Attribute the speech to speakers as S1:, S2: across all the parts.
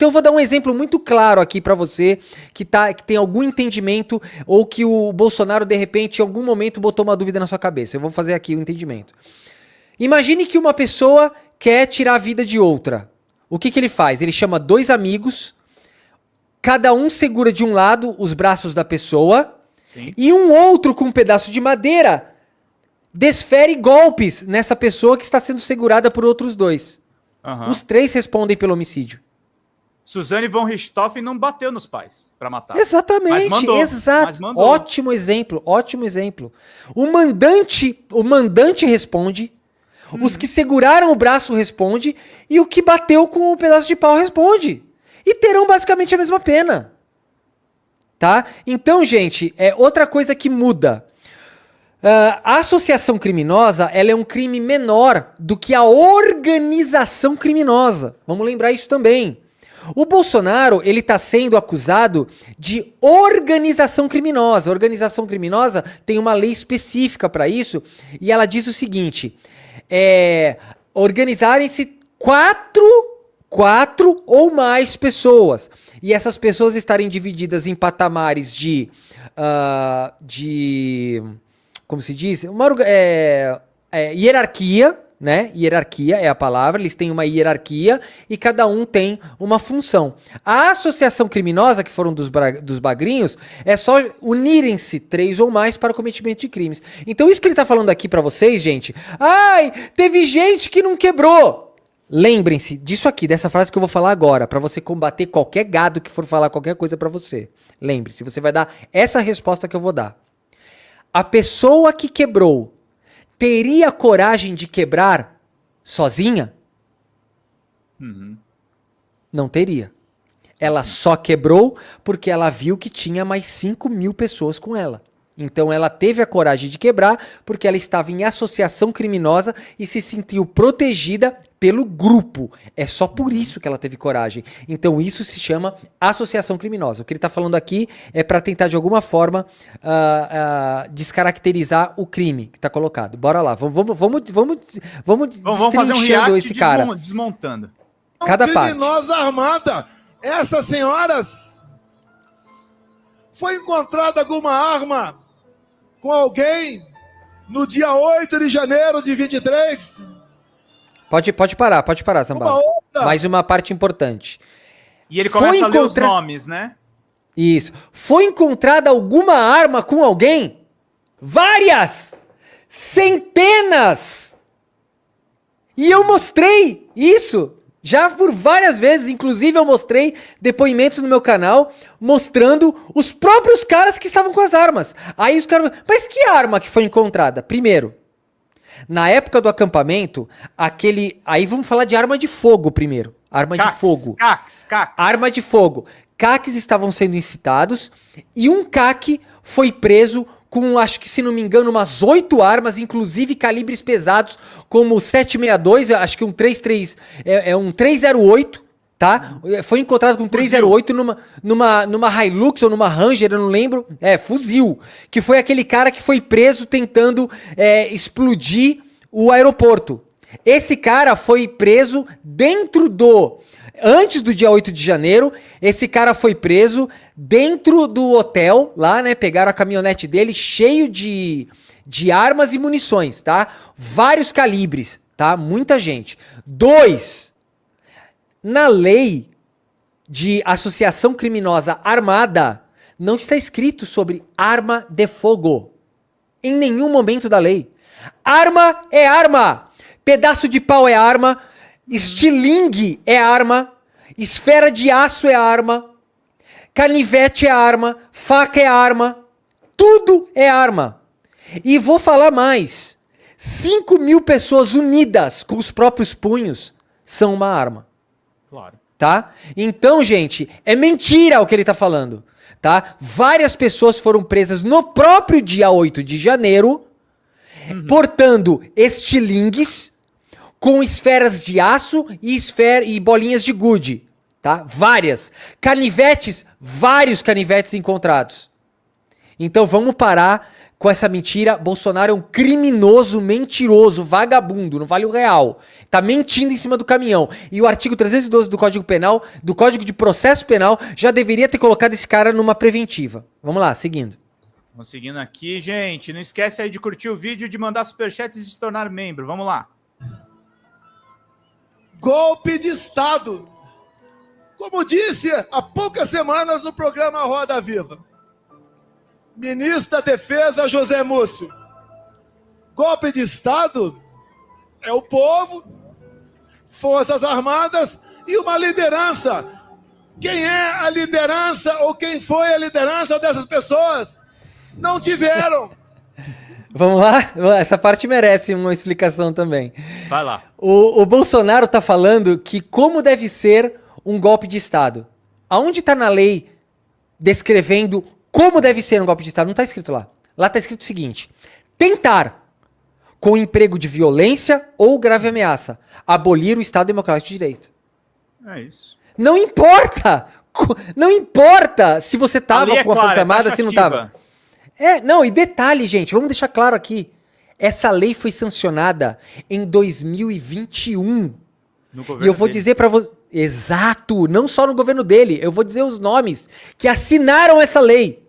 S1: Então eu vou dar um exemplo muito claro aqui pra você que tem algum entendimento ou que o Bolsonaro, de repente, em algum momento botou uma dúvida na sua cabeça. Eu vou fazer aqui o entendimento. Imagine que uma pessoa quer tirar a vida de outra. O que ele faz? Ele chama 2 amigos, cada um segura de um lado os braços da pessoa, sim, e um outro com um pedaço de madeira desfere golpes nessa pessoa que está sendo segurada por outros 2. Uhum. Os 3 respondem pelo homicídio.
S2: Suzane von Richthofen não bateu nos pais para matar.
S1: Exatamente, exato. Ótimo exemplo, ótimo exemplo. O mandante responde, os que seguraram o braço respondem e o que bateu com o pedaço de pau responde. E terão basicamente a mesma pena. Tá? Então, gente, outra coisa que muda. A associação criminosa, ela é um crime menor do que a organização criminosa. Vamos lembrar isso também. O Bolsonaro, ele está sendo acusado de organização criminosa. A organização criminosa tem uma lei específica para isso e ela diz o seguinte, organizarem-se quatro ou mais pessoas. E essas pessoas estarem divididas em patamares de como se diz? Hierarquia, né? Hierarquia é a palavra, eles têm uma hierarquia e cada um tem uma função. A associação criminosa, que foram dos bagrinhos, é só unirem-se 3 ou mais para o cometimento de crimes. Então isso que ele tá falando aqui pra vocês, gente, teve gente que não quebrou. Lembrem-se disso aqui, dessa frase que eu vou falar agora, pra você combater qualquer gado que for falar qualquer coisa pra você. Lembre-se, você vai dar essa resposta que eu vou dar. A pessoa que quebrou teria coragem de quebrar sozinha? Uhum. Não teria. Ela só quebrou porque ela viu que tinha mais 5.000 pessoas com ela. Então ela teve a coragem de quebrar porque ela estava em associação criminosa e se sentiu protegida pelo grupo. É só por isso que ela teve coragem. Então isso se chama associação criminosa. O que ele está falando aqui é para tentar de alguma forma descaracterizar o crime que está colocado. Bora lá, vamos
S2: fazer um react esse cara. Desmontando.
S3: Cada criminosa armada. Essas senhoras, foi encontrada alguma arma com alguém no dia 8 de janeiro de 23?
S1: Pode parar, Zambada. Mais uma parte importante.
S2: E ele começa a ler os nomes, né?
S1: Isso. Foi encontrada alguma arma com alguém? Várias! Centenas! E eu mostrei isso já por várias vezes. Inclusive eu mostrei depoimentos no meu canal mostrando os próprios caras que estavam com as armas. Aí os caras... Mas que arma que foi encontrada? Primeiro, na época do acampamento, aí vamos falar de arma de fogo primeiro. Arma de fogo. Arma de fogo. CACs estavam sendo incitados e um CAC foi preso com, acho que se não me engano, umas 8 armas, inclusive calibres pesados, como o 762, acho que um 33, um 308, tá? Foi encontrado com um 308 numa Hilux ou numa Ranger, eu não lembro. Fuzil. Que foi aquele cara que foi preso tentando explodir o aeroporto. Esse cara foi preso antes do dia 8 de janeiro, esse cara foi preso dentro do hotel, lá, né? Pegaram a caminhonete dele cheio de armas e munições, tá? Vários calibres, tá? Muita gente. 2, na lei de associação criminosa armada, não está escrito sobre arma de fogo. Em nenhum momento da lei. Arma é arma. Pedaço de pau é arma. Estilingue é arma. Esfera de aço é arma. Canivete é arma. Faca é arma. Tudo é arma. E vou falar mais. 5.000 pessoas unidas com os próprios punhos são uma arma.
S2: Claro.
S1: Tá? Então, gente, é mentira o que ele tá falando. Tá? Várias pessoas foram presas no próprio dia 8 de janeiro, portando estilingues com esferas de aço e bolinhas de gude. Tá? Várias. Canivetes, vários canivetes encontrados. Então vamos parar com essa mentira. Bolsonaro é um criminoso, mentiroso, vagabundo, não vale o real. Tá mentindo em cima do caminhão. E o artigo 312 do Código Penal, do Código de Processo Penal, já deveria ter colocado esse cara numa preventiva. Vamos lá, seguindo.
S2: Vamos seguindo aqui, gente. Não esquece aí de curtir o vídeo, de mandar superchats e de se tornar membro. Vamos lá.
S3: Golpe de Estado. Como disse há poucas semanas no programa Roda Viva. Ministro da Defesa, José Múcio. Golpe de Estado é o povo, Forças Armadas e uma liderança. Quem é a liderança ou quem foi a liderança dessas pessoas? Não tiveram.
S1: Vamos lá? Essa parte merece uma explicação também.
S2: Vai lá.
S1: O Bolsonaro tá falando que como deve ser um golpe de Estado. Aonde tá na lei descrevendo como deve ser um golpe de Estado? Não tá escrito lá. Lá tá escrito o seguinte: tentar, com emprego de violência ou grave ameaça, abolir o Estado Democrático de Direito.
S2: É isso.
S1: Não importa! Não importa se você tava com a Força Armada, se não tava. Não, e detalhe, gente, vamos deixar claro aqui. Essa lei foi sancionada em 2021. E eu vou dizer pra você... Exato, não só no governo dele. Eu vou dizer os nomes que assinaram essa lei.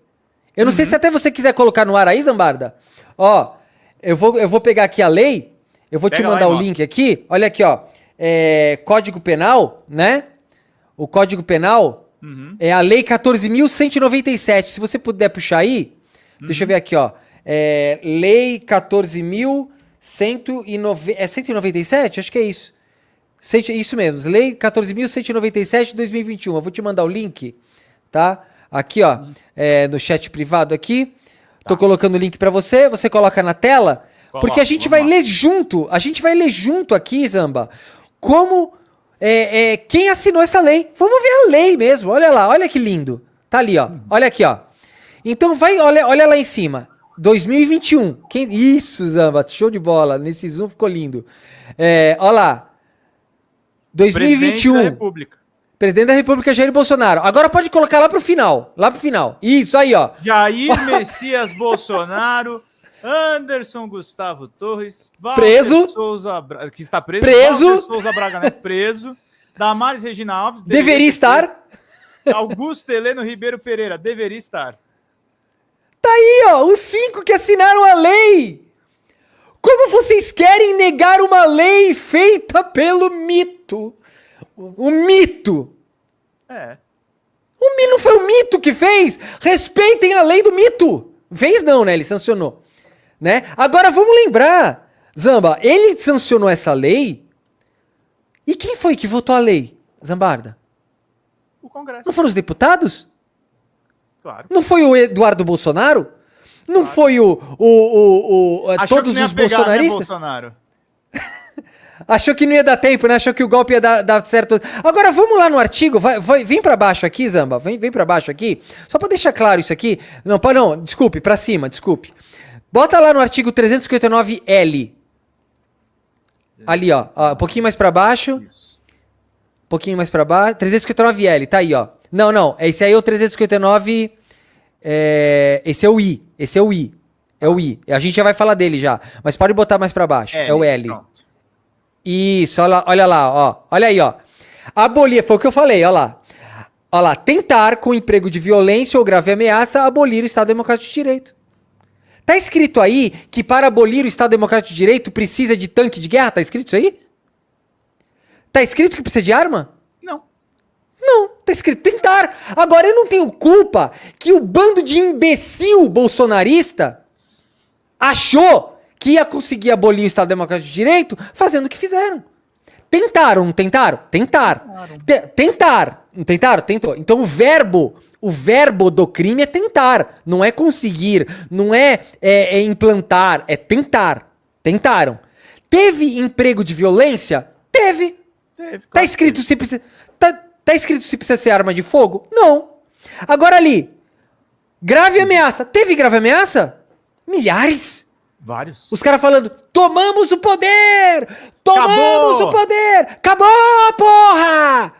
S1: Eu não sei se até você quiser colocar no ar aí, Zambarda. Ó, eu vou pegar aqui a lei, eu vou te mandar o link aqui. Olha aqui, ó. Código Penal, né? O Código Penal é a Lei 14.197. Se você puder puxar aí, deixa eu ver aqui, ó. Lei 14.197. É 197? Acho que é isso. Isso mesmo, Lei 14.197 de 2021. Eu vou te mandar o link, tá? Aqui, ó, no chat privado aqui. Tô colocando o link pra você, você coloca na tela, porque a gente vai ler junto, aqui, Zamba, como, quem assinou essa lei. Vamos ver a lei mesmo, olha lá, olha que lindo. Tá ali, ó, olha aqui, ó. Então olha lá em cima, 2021. Isso, Zamba, show de bola, nesse zoom ficou lindo. Olha lá. 2021. Presidente da República Jair Bolsonaro. Agora pode colocar lá pro final. Isso aí, ó.
S2: Jair Messias Bolsonaro, Anderson Gustavo Torres,
S1: preso.
S2: Souza, que está preso.
S1: Preso.
S2: Souza Braga Neto, preso. Damares Regina Alves.
S1: Deveria estar.
S2: Augusto Heleno Ribeiro Pereira. Deveria estar.
S1: Tá aí, ó. Os 5 que assinaram a lei. Como vocês querem negar uma lei feita pelo mito? O mito. Não foi o mito que fez? Respeitem a lei do mito. Fez não, né? Ele sancionou. Né? Agora vamos lembrar. Zamba, ele sancionou essa lei. E quem foi que votou a lei, Zambarda?
S2: O Congresso.
S1: Não foram os deputados?
S2: Claro.
S1: Não foi o Eduardo Bolsonaro? Não foi todos os bolsonaristas?
S2: Né, Bolsonaro?
S1: Achou que não ia dar tempo, né? Achou que o golpe ia dar certo. Agora vamos lá no artigo. Vem pra baixo aqui, Zamba. Vem pra baixo aqui. Só pra deixar claro isso aqui. Não, desculpe, pra cima, desculpe. Bota lá no artigo 359L. Ali, ó. Um pouquinho mais pra baixo. Isso. Um pouquinho mais pra baixo. 359L, tá aí, ó. Não. Esse aí é o 359... esse é o I. É o I. A gente já vai falar dele já. Mas pode botar mais pra baixo. É o L. Pronto. Isso, olha lá, ó. Olha aí, ó. Abolir, foi o que eu falei, ó lá. Ó lá, tentar com emprego de violência ou grave ameaça abolir o Estado Democrático de Direito. Tá escrito aí que para abolir o Estado Democrático de Direito precisa de tanque de guerra? Tá escrito isso aí? Tá escrito que precisa de arma? Não, tá escrito tentar. Agora eu não tenho culpa que o bando de imbecil bolsonarista achou que ia conseguir abolir o Estado Democrático de Direito fazendo o que fizeram. Tentaram, não tentaram? Tentaram. Não tentaram? Tentou. Então o verbo do crime é tentar, não é conseguir, não é implantar, é tentar. Tentaram. Teve emprego de violência? Teve. Tá escrito se precisa... Tá escrito se precisa ser arma de fogo? Não. Agora ali, grave ameaça. Teve grave ameaça? Milhares.
S2: Vários.
S1: Os caras falando, tomamos o poder!
S2: Acabou!
S1: O poder! Acabou, porra!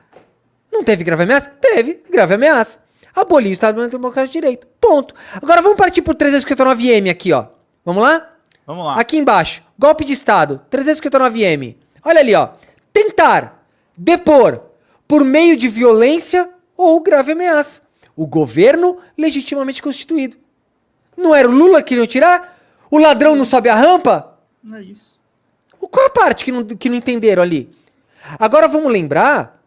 S1: Não teve grave ameaça? Teve grave ameaça. Aboliu o Estado Democrático de Direito. Ponto. Agora vamos partir por 359M aqui, ó. Vamos lá?
S2: Vamos lá.
S1: Aqui embaixo, golpe de Estado, 359M. Olha ali, ó. Tentar depor por meio de violência ou grave ameaça o governo legitimamente constituído. Não era o Lula que queriam tirar? O ladrão não sobe a rampa?
S2: É isso.
S1: Qual a parte que não entenderam ali? Agora vamos lembrar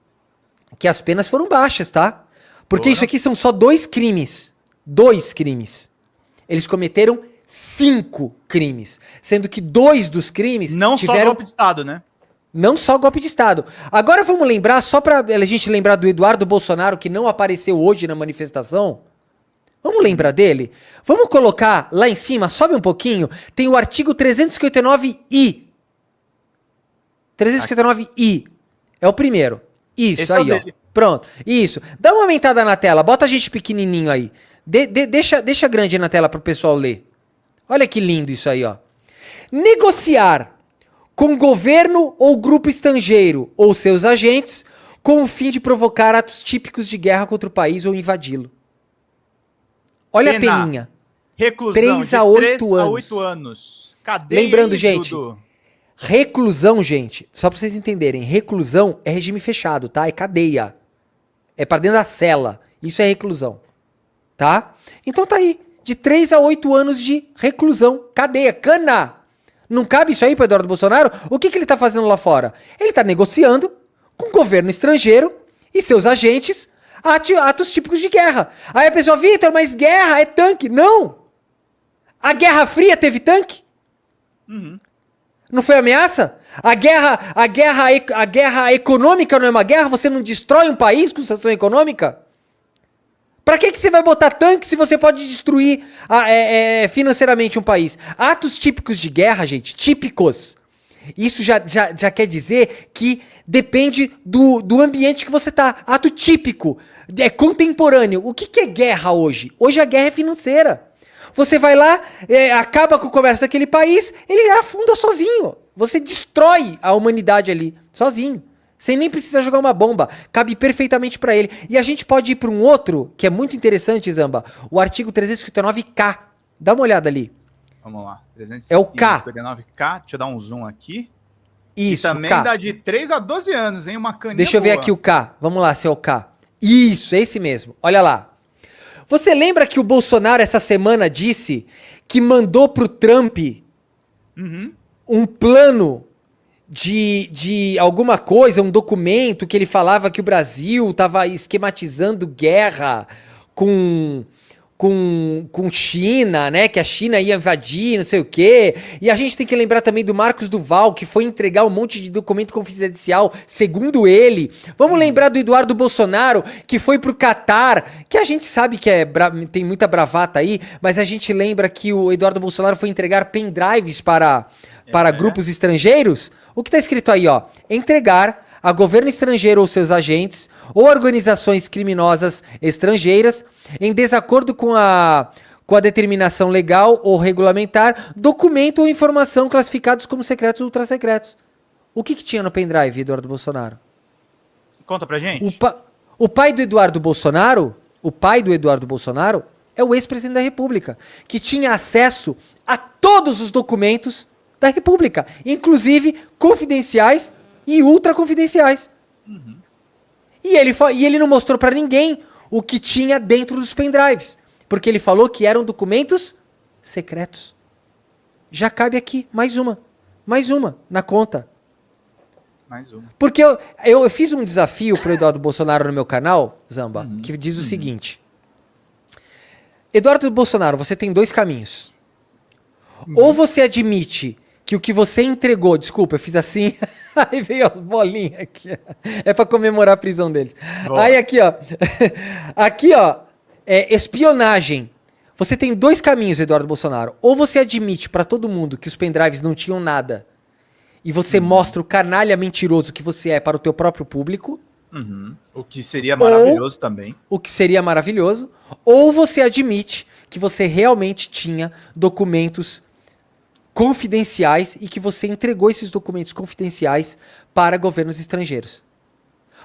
S1: que as penas foram baixas, tá? Porque isso aqui são só 2 crimes. 2 crimes. Eles cometeram 5 crimes. Sendo que 2 dos crimes
S2: Não
S1: tiveram...
S2: só golpe de Estado, né?
S1: Não só golpe de Estado. Agora vamos lembrar, só pra a gente lembrar do Eduardo Bolsonaro, que não apareceu hoje na manifestação. Vamos lembrar dele? Vamos colocar lá em cima, sobe um pouquinho, tem o artigo 359-I. 359-I. É o primeiro. Isso,
S2: Esse é o
S1: aí, ó.
S2: dele.
S1: Pronto. Isso. Dá uma aumentada na tela, bota a gente pequenininho aí. Deixa grande na tela pro pessoal ler. Olha que lindo isso aí, ó. Negociar com governo ou grupo estrangeiro ou seus agentes com o fim de provocar atos típicos de guerra contra o país ou invadi-lo. Olha
S2: Pena.
S1: a peninha.
S2: Reclusão
S1: 3
S2: de
S1: a 8
S2: 3 a
S1: anos.
S2: 8 anos. Cadeia
S1: Lembrando,
S2: e
S1: gente,
S2: tudo.
S1: Reclusão, gente, só pra vocês entenderem, reclusão é regime fechado, tá? É cadeia. É pra dentro da cela. Isso é reclusão. Tá? Então tá aí. De 3 a 8 anos de reclusão. Cadeia. Cana. Não cabe isso aí pro Eduardo Bolsonaro? O que ele tá fazendo lá fora? Ele tá negociando com o governo estrangeiro e seus agentes atos típicos de guerra. Aí a pessoa, Vitor, mas guerra é tanque. Não! A Guerra Fria teve tanque?
S2: Uhum.
S1: Não foi ameaça? A guerra econômica não é uma guerra? Você não destrói um país com sanção econômica? Pra que você vai botar tanque se você pode destruir financeiramente um país? Atos típicos de guerra, gente, típicos. Isso já quer dizer que depende do ambiente que você tá. Ato típico, é contemporâneo. O que é guerra hoje? Hoje a guerra é financeira. Você vai lá, acaba com o comércio daquele país, ele afunda sozinho. Você destrói a humanidade ali, sozinho. Sem nem precisar jogar uma bomba. Cabe perfeitamente pra ele. E a gente pode ir pra um outro, que é muito interessante, Zamba. O artigo 359K. Dá uma olhada ali.
S2: Vamos lá.
S1: É o K.
S2: 359K. Deixa eu dar um zoom aqui.
S1: Isso,
S2: E também
S1: K.
S2: dá de 3 a 12 anos, hein? Uma caninha
S1: Deixa eu ver
S2: boa.
S1: aqui o K. Vamos lá, se é o K. Isso, é esse mesmo. Olha lá. Você lembra que o Bolsonaro essa semana disse que mandou pro Trump
S2: Uhum.
S1: um plano de alguma coisa, um documento que ele falava que o Brasil estava esquematizando guerra com China, né? Que a China ia invadir, não sei o quê. E a gente tem que lembrar também do Marcos Duval, que foi entregar um monte de documento confidencial, segundo ele. Vamos lembrar do Eduardo Bolsonaro, que foi pro Catar, que a gente sabe que tem muita bravata aí, mas a gente lembra que o Eduardo Bolsonaro foi entregar pendrives para grupos estrangeiros. O que tá escrito aí, ó? Entregar a governo estrangeiro ou seus agentes ou organizações criminosas estrangeiras em desacordo com a determinação legal ou regulamentar, documento ou informação classificados como secretos ou ultrasecretos. O que tinha no pendrive, Eduardo Bolsonaro?
S2: Conta pra gente.
S1: O pai do Eduardo Bolsonaro é o ex-presidente da República, que tinha acesso a todos os documentos da República, inclusive confidenciais e ultraconfidenciais.
S2: Uhum.
S1: E ele não mostrou pra ninguém o que tinha dentro dos pendrives, porque ele falou que eram documentos secretos. Já cabe aqui mais uma na conta.
S2: Mais uma.
S1: Porque eu fiz um desafio pro Eduardo Bolsonaro no meu canal, Zamba, que diz o seguinte: Eduardo Bolsonaro, você tem 2 caminhos. Ou você admite que o que você entregou, desculpa, eu fiz assim, aí veio as bolinhas aqui, é pra comemorar a prisão deles.
S2: Boa.
S1: Aí aqui, ó, espionagem. Você tem 2 caminhos, Eduardo Bolsonaro. Ou você admite pra todo mundo que os pendrives não tinham nada, e você mostra o canalha mentiroso que você é para o teu próprio público,
S2: Uhum. O que seria maravilhoso também.
S1: o que seria maravilhoso, ou você admite que você realmente tinha documentos confidenciais e que você entregou esses documentos confidenciais para governos estrangeiros.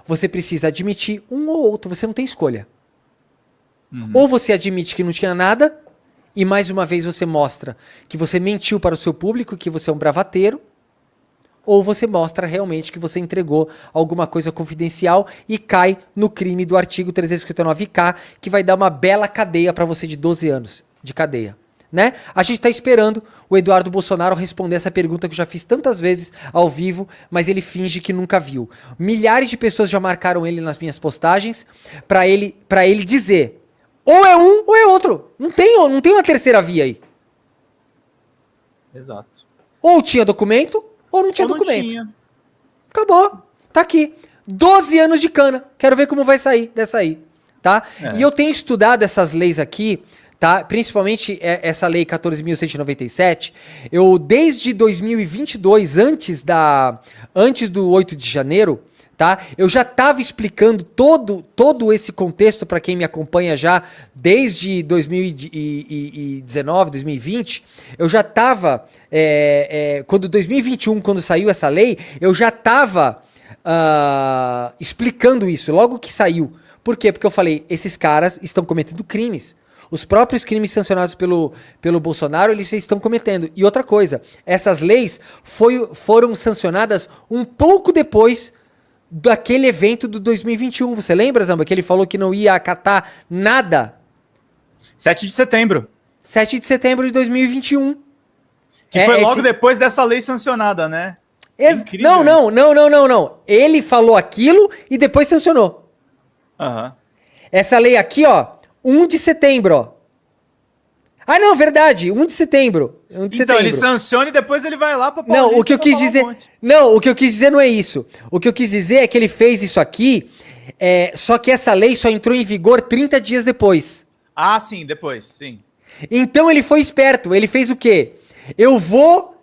S1: Você precisa admitir um ou outro, você não tem escolha. Ou você admite que não tinha nada, e mais uma vez você mostra que você mentiu para o seu público, que você é um bravateiro, ou você mostra realmente que você entregou alguma coisa confidencial e cai no crime do artigo 359-K, que vai dar uma bela cadeia para você de 12 anos de cadeia. Né? A gente está esperando o Eduardo Bolsonaro responder essa pergunta que eu já fiz tantas vezes ao vivo, mas ele finge que nunca viu. Milhares de pessoas já marcaram ele nas minhas postagens para ele dizer ou é um ou é outro. Não tem uma terceira via aí.
S2: Exato.
S1: Ou tinha documento ou não tinha
S2: Ou não
S1: documento.
S2: tinha.
S1: Acabou. Tá aqui. 12 anos de cana. Quero ver como vai sair dessa aí. Tá? E eu tenho estudado essas leis aqui, tá? Principalmente essa lei 14.197, eu desde 2022, antes do 8 de janeiro, tá? Eu já estava explicando todo esse contexto para quem me acompanha já desde 2019, 2020. Eu já estava, quando 2021, quando saiu essa lei, eu já estava explicando isso, logo que saiu. Por quê? Porque eu falei, esses caras estão cometendo crimes. Os próprios crimes sancionados pelo Bolsonaro, eles estão cometendo. E outra coisa, essas leis foram sancionadas um pouco depois daquele evento do 2021. Você lembra, Zamba, que ele falou que não ia acatar nada?
S2: 7 de setembro.
S1: 7 de setembro de 2021.
S2: Que foi logo depois dessa lei sancionada, né?
S1: Não. Ele falou aquilo e depois sancionou. Essa lei aqui, ó, 1 de setembro, ó. Ah, não, verdade, 1 de setembro.
S2: Então, ele sanciona e depois ele vai lá pra Paulista.
S1: Não, o que eu quis dizer... Não, o que eu quis dizer não é isso. O que eu quis dizer é que ele fez isso aqui, só que essa lei só entrou em vigor 30 dias depois.
S2: Ah, sim, depois, sim.
S1: Então ele foi esperto, ele fez o quê? Eu vou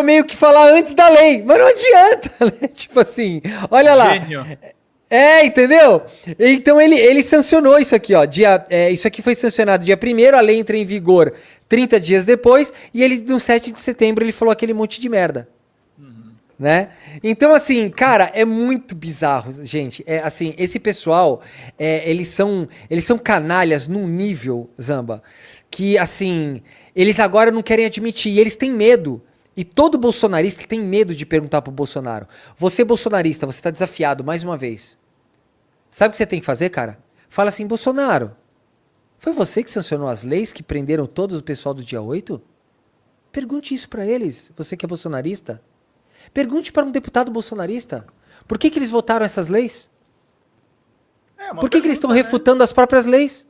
S1: meio que falar antes da lei, mas não adianta, né? Tipo assim, olha lá.
S2: Gênio.
S1: Entendeu? Então ele sancionou isso aqui, ó. Isso aqui foi sancionado dia 1º, a lei entra em vigor 30 dias depois, e ele, no 7 de setembro, ele falou aquele monte de merda. Né? Então, assim, cara, é muito bizarro, gente. Assim, esse pessoal, eles são canalhas num nível, Zamba, que, assim, eles agora não querem admitir, e eles têm medo. E todo bolsonarista tem medo de perguntar pro Bolsonaro. Você, bolsonarista, você tá desafiado mais uma vez. Sabe o que você tem que fazer, cara? Fala assim, Bolsonaro, foi você que sancionou as leis que prenderam todo o pessoal do dia 8? Pergunte isso pra eles, você que é bolsonarista. Pergunte para um deputado bolsonarista. Por que eles votaram essas leis? Por que eles estão refutando as próprias leis?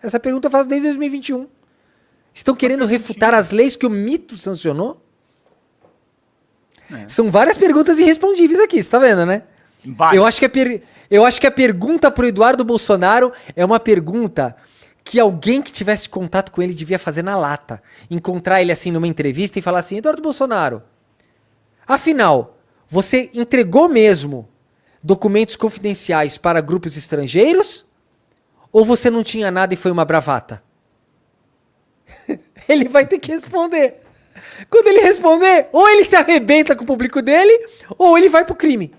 S1: Essa pergunta eu faço desde 2021. Estão querendo refutar as leis que o mito sancionou? São várias perguntas irrespondíveis aqui, você tá vendo, né? Eu acho que a pergunta pro Eduardo Bolsonaro é uma pergunta que alguém que tivesse contato com ele devia fazer na lata. Encontrar ele assim numa entrevista e falar assim, Eduardo Bolsonaro, afinal, você entregou mesmo documentos confidenciais para grupos estrangeiros? Ou você não tinha nada e foi uma bravata? Ele vai ter que responder. Quando ele responder, ou ele se arrebenta com o público dele, ou ele vai pro crime.